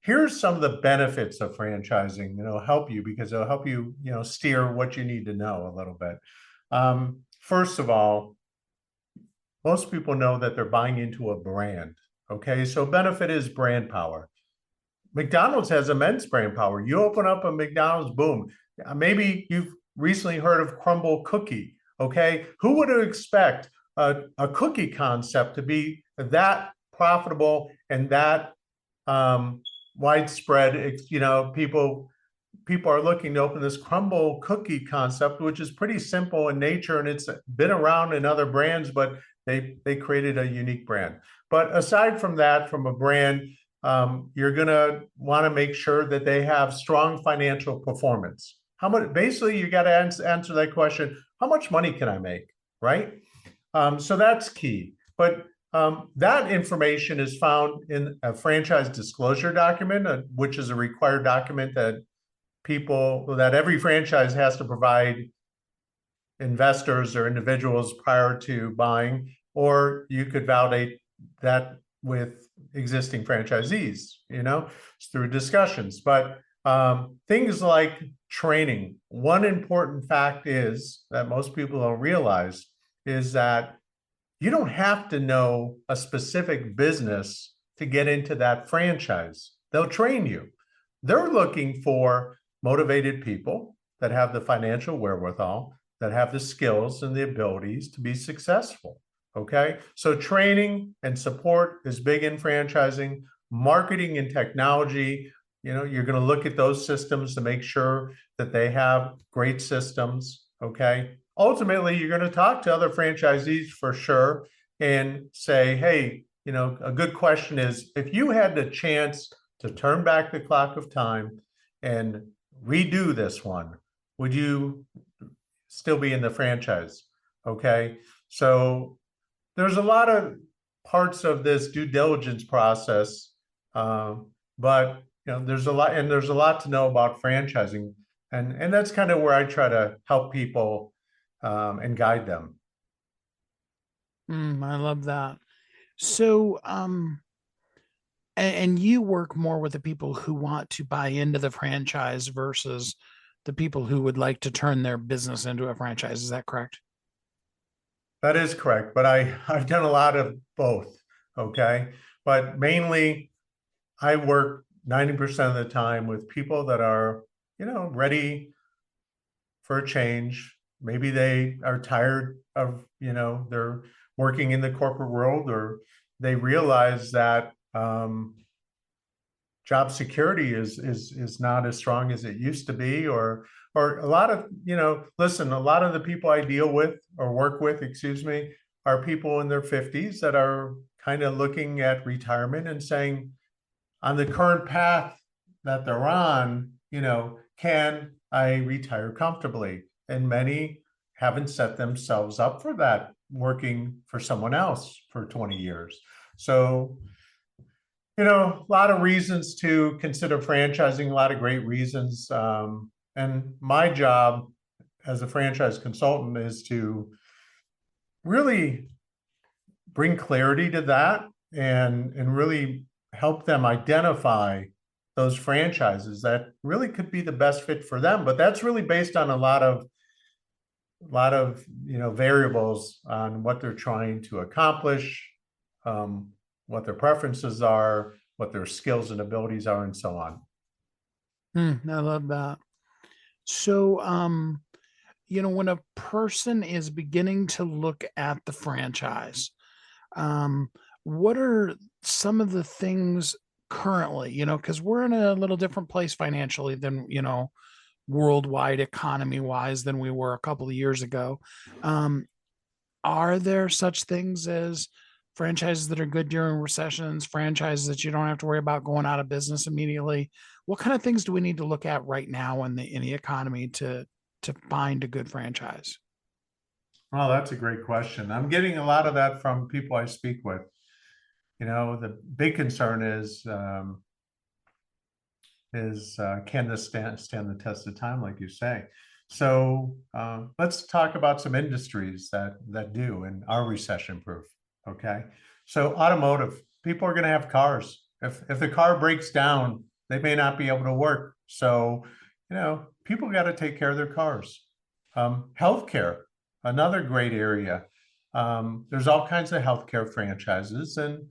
here's some of the benefits of franchising. Help you because it'll help you, steer what you need to know a little bit. First of all, most people know that they're buying into a brand. Okay, so benefit is brand power. McDonald's has immense brand power. You open up a McDonald's, boom. Maybe you've recently heard of Crumble Cookie. Okay, who would expect a cookie concept to be that profitable and that widespread. People are looking to open this crumble cookie concept, which is pretty simple in nature, and it's been around in other brands, but they created a unique brand. But aside from that, from a brand, you're going to want to make sure that they have strong financial performance. How much? Basically, you got to answer that question: how much money can I make? Right. So that's key. But that information is found in a franchise disclosure document, which is a required document that every franchise has to provide investors or individuals prior to buying, or you could validate that with existing franchisees, through discussions. But things like training, one important fact is that most people don't realize is that you don't have to know a specific business to get into that franchise. They'll train you. They're looking for motivated people that have the financial wherewithal, that have the skills and the abilities to be successful. Okay. So training and support is big in franchising. Marketing and technology, you're going to look at those systems to make sure that they have great systems. Okay. Ultimately, you're going to talk to other franchisees for sure and say, hey, a good question is, if you had the chance to turn back the clock of time and redo this one, would you still be in the franchise? Okay. So there's a lot of parts of this due diligence process, but there's a lot to know about franchising, and that's kind of where I try to help people and guide them. I love that. So, and you work more with the people who want to buy into the franchise versus the people who would like to turn their business into a franchise. Is that correct? That is correct, but I've done a lot of both. Okay. But mainly I work 90% of the time with people that are, ready for a change. Maybe they are tired of, they're working in the corporate world, or they realize that job security is not as strong as it used to be, or a lot of, listen, a lot of the people I deal with or work with, are people in their 50s that are kind of looking at retirement and saying, on the current path that they're on, can I retire comfortably? And many haven't set themselves up for that, working for someone else for 20 years. So, a lot of reasons to consider franchising, a lot of great reasons. And my job as a franchise consultant is to really bring clarity to that and really help them identify those franchises that really could be the best fit for them. But that's really based on a lot of variables on what they're trying to accomplish, what their preferences are, what their skills and abilities are, and so on. I love that. So, when a person is beginning to look at the franchise, what are some of the things currently, because we're in a little different place financially than, worldwide economy wise than we were a couple of years ago. Are there such things as franchises that are good during recessions, franchises that you don't have to worry about going out of business immediately? What kind of things do we need to look at right now in the economy to find a good franchise? Well, that's a great question. I'm getting a lot of that from people I speak with. The big concern is can this stand the test of time, like you say? So let's talk about some industries that do and are recession proof. Okay. So automotive, people are going to have cars. If the car breaks down, they may not be able to work. So, people got to take care of their cars. Healthcare, another great area. There's all kinds of healthcare franchises, and,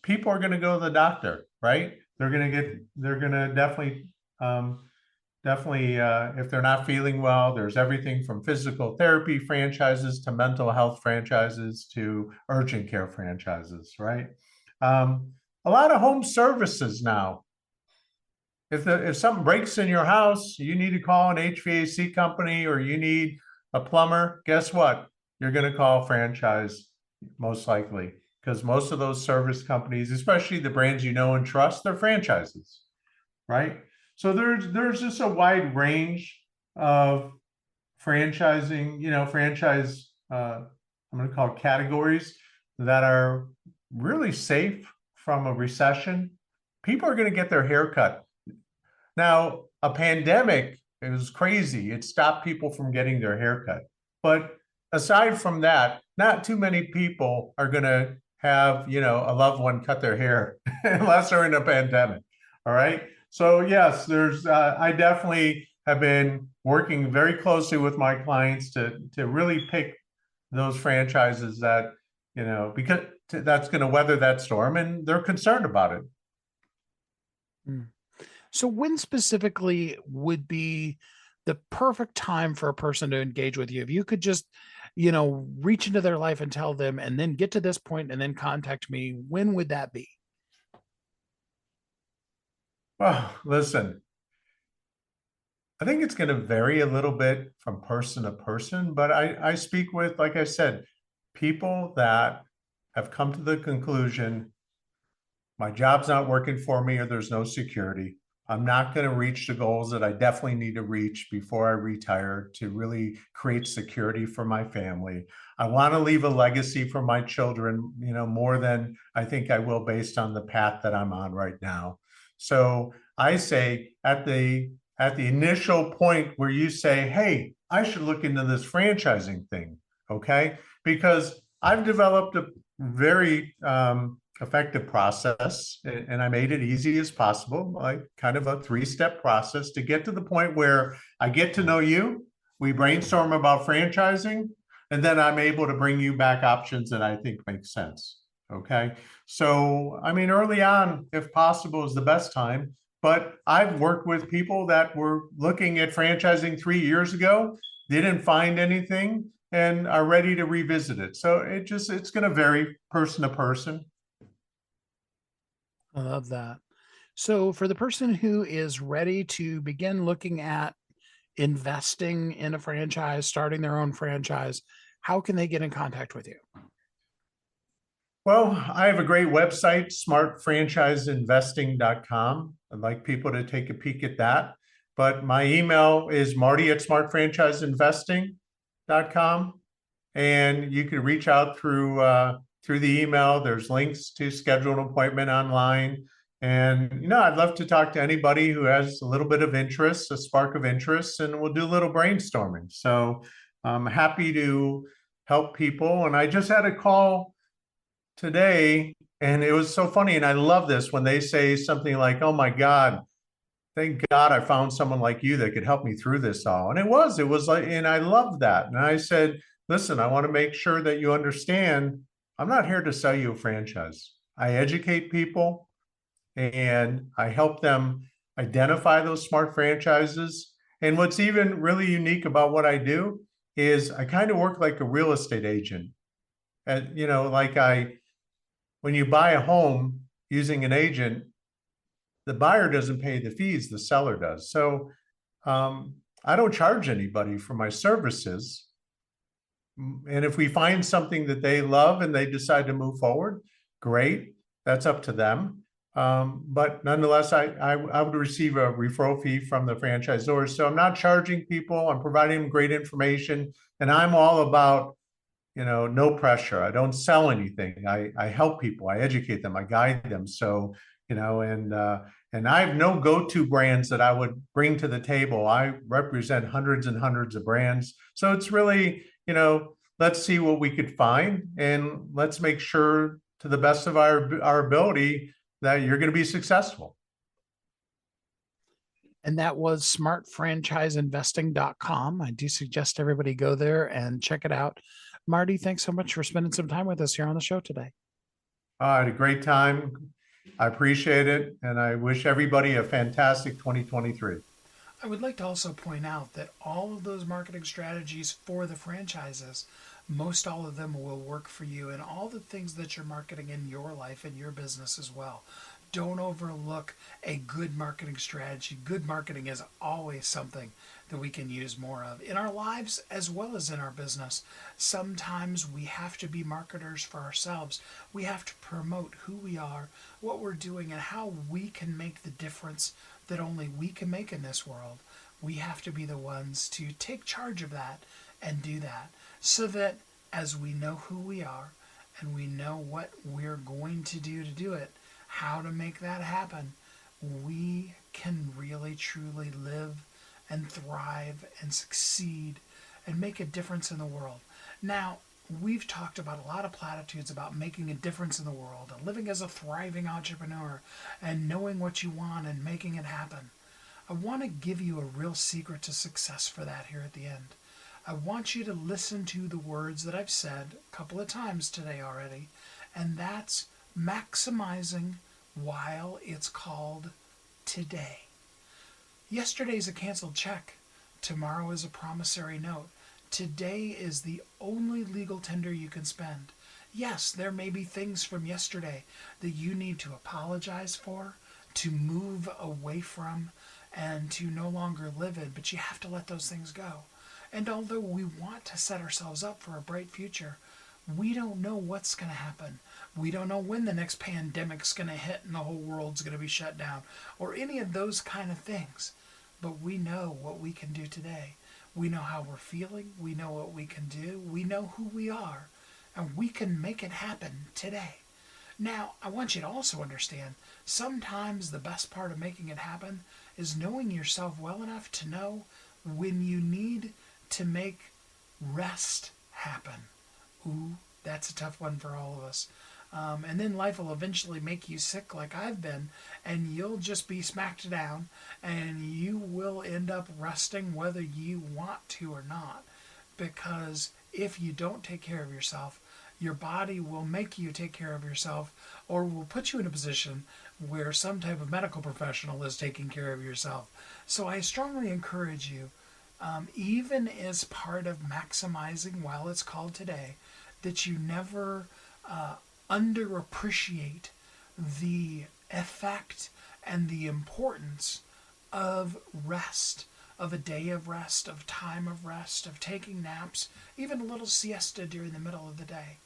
people are going to go to the doctor, right? They're going to definitely, if they're not feeling well, there's everything from physical therapy franchises to mental health franchises to urgent care franchises, right? A lot of home services now. if something breaks in your house, you need to call an HVAC company or you need a plumber, guess what? You're going to call a franchise most likely, because most of those service companies, especially the brands you know and trust, they're franchises, right? So there's just a wide range of franchising, franchise, I'm going to call it categories that are really safe from a recession. People are going to get their hair cut. Now, a pandemic, it was crazy. It stopped people from getting their hair cut. But aside from that, not too many people are going to have, a loved one cut their hair unless they're in a pandemic. All right. So yes, I definitely have been working very closely with my clients to really pick those franchises that, because that's going to weather that storm, and they're concerned about it. So when specifically would be the perfect time for a person to engage with you? If you could just, reach into their life and tell them, and then get to this point and then contact me, when would that be? Well, listen, I think it's going to vary a little bit from person to person, but I speak with, like I said, people that have come to the conclusion, my job's not working for me or there's no security. I'm not going to reach the goals that I definitely need to reach before I retire to really create security for my family. I want to leave a legacy for my children, more than I think I will based on the path that I'm on right now. So I say at the initial point where you say, hey, I should look into this franchising thing, okay? Because I've developed a very effective process, and I made it easy as possible, like kind of a 3-step process to get to the point where I get to know you, we brainstorm about franchising, and then I'm able to bring you back options that I think make sense. Okay. So, I mean, early on, if possible, is the best time. But I've worked with people that were looking at franchising 3 years ago, didn't find anything, and are ready to revisit it. So it's going to vary person to person. I love that. So for the person who is ready to begin looking at investing in a franchise, starting their own franchise, how can they get in contact with you? Well, I have a great website, smartfranchiseinvesting.com. I'd like people to take a peek at that. But my email is marty@smartfranchiseinvesting.com. And you can reach out through the email. There's links to schedule an appointment online. And, I'd love to talk to anybody who has a little bit of interest, a spark of interest, and we'll do a little brainstorming. So I'm happy to help people. And I just had a call today, and it was so funny. And I love this when they say something like, oh my God, thank God I found someone like you that could help me through this all. And it was like, and I love that. And I said, listen, I want to make sure that you understand, I'm not here to sell you a franchise. I educate people and I help them identify those smart franchises. And what's even really unique about what I do is I kind of work like a real estate agent. And, when you buy a home using an agent, the buyer doesn't pay the fees, the seller does. So I don't charge anybody for my services. And if we find something that they love and they decide to move forward, great, that's up to them. But nonetheless, I would receive a referral fee from the franchisors. So I'm not charging people, I'm providing them great information, and I'm all about, no pressure. I don't sell anything. I help people, I educate them, I guide them. So, and I have no go-to brands that I would bring to the table. I represent hundreds and hundreds of brands. So it's really, let's see what we could find, and let's make sure to the best of our ability that you're going to be successful. And that was smartfranchiseinvesting.com. I do suggest everybody go there and check it out. Marty, thanks so much for spending some time with us here on the show today. I had a great time. I appreciate it. And I wish everybody a fantastic 2023. I would like to also point out that all of those marketing strategies for the franchises, most all of them will work for you and all the things that you're marketing in your life and your business as well. don't overlook a good marketing strategy. Good marketing is always something that we can use more of in our lives as well as in our business. Sometimes we have to be marketers for ourselves. We have to promote who we are, what we're doing, and how we can make the difference that only we can make in this world. We have to be the ones to take charge of that and do that, so that as we know who we are and we know what we're going to do it, how to make that happen, we can really truly live and thrive and succeed and make a difference in the world. Now, we've talked about a lot of platitudes about making a difference in the world and living as a thriving entrepreneur and knowing what you want and making it happen. I want to give you a real secret to success for that here at the end. I want you to listen to the words that I've said a couple of times today already, and that's maximizing while it's called today. Yesterday's a canceled check. Tomorrow is a promissory note. Today is the only legal tender you can spend. Yes, there may be things from yesterday that you need to apologize for, to move away from, and to no longer live in, but you have to let those things go. And although we want to set ourselves up for a bright future, we don't know what's going to happen. We don't know when the next pandemic's going to hit and the whole world's going to be shut down, or any of those kind of things. But we know what we can do today. We know how we're feeling. We know what we can do. We know who we are. And we can make it happen today. Now, I want you to also understand, sometimes the best part of making it happen is knowing yourself well enough to know when you need to make rest happen. Ooh, that's a tough one for all of us. And then life will eventually make you sick like I've been, and you'll just be smacked down, and you will end up resting whether you want to or not. Because if you don't take care of yourself, your body will make you take care of yourself, or will put you in a position where some type of medical professional is taking care of yourself. So I strongly encourage you, even as part of maximizing while it's called today, that you never underappreciate the effect and the importance of rest, of a day of rest, of time of rest, of taking naps, even a little siesta during the middle of the day.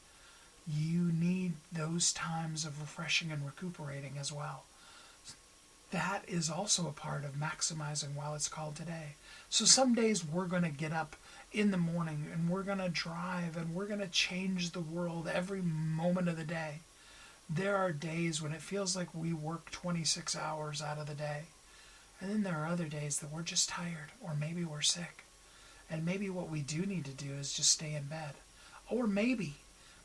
You need those times of refreshing and recuperating as well. That is also a part of maximizing while it's called today. So some days we're going to get up in the morning and we're going to drive and we're going to change the world every moment of the day. There are days when it feels like we work 26 hours out of the day. And then there are other days that we're just tired, or maybe we're sick. And maybe what we do need to do is just stay in bed. Or maybe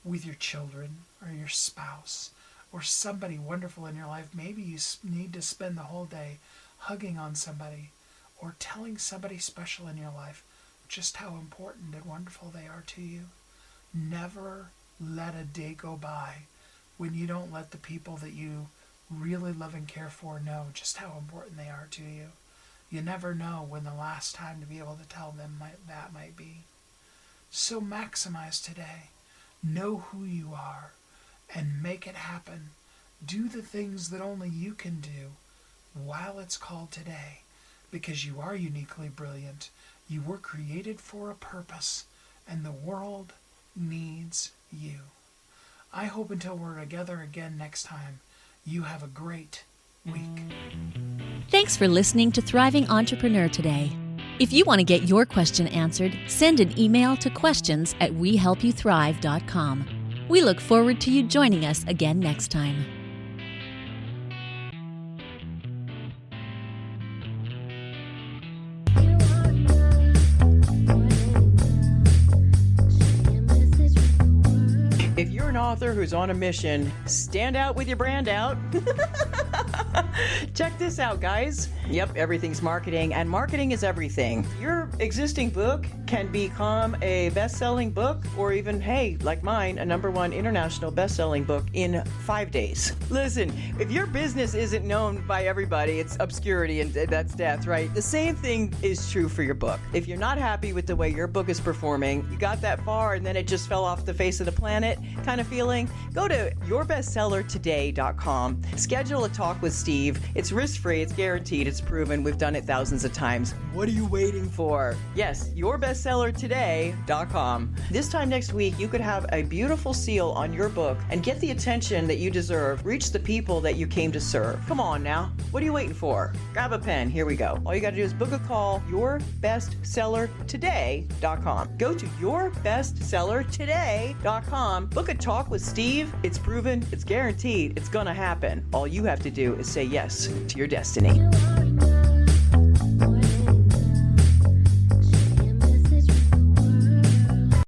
with your children or your spouse or somebody wonderful in your life, maybe you need to spend the whole day hugging on somebody or telling somebody special in your life just how important and wonderful they are to you. Never let a day go by when you don't let the people that you really love and care for know just how important they are to you. You never know when the last time to be able to tell them that might be. So maximize today. Know who you are and make it happen. Do the things that only you can do while it's called today, because you are uniquely brilliant. You were created for a purpose, and the world needs you. I hope until we're together again next time, you have a great week. Thanks for listening to Thriving Entrepreneur today. If you want to get your question answered, send an email to questions@wehelpyouthrive.com. We look forward to you joining us again next time. If you're an author who's on a mission, stand out with your brand out. Check this out, guys. Yep, everything's marketing, and marketing is everything. Your existing book can become a best-selling book, or even, hey, like mine, a #1 international best-selling book in 5 days. Listen, if your business isn't known by everybody, it's obscurity and that's death, right? The same thing is true for your book. If you're not happy with the way your book is performing, you got that far and then it just fell off the face of the planet kind of feeling, go to yourbestsellertoday.com. Schedule a talk with Steve. It's risk-free, it's guaranteed, it's proven. We've done it thousands of times. What are you waiting for? Yes, yourbestsellertoday.com. This time next week, you could have a beautiful seal on your book and get the attention that you deserve. Reach the people that you came to serve. Come on now. What are you waiting for? Grab a pen. Here we go. All you got to do is book a call. Yourbestsellertoday.com. Go to yourbestsellertoday.com. Book a talk with Steve. It's proven. It's guaranteed. It's going to happen. All you have to do is say yes to your destiny.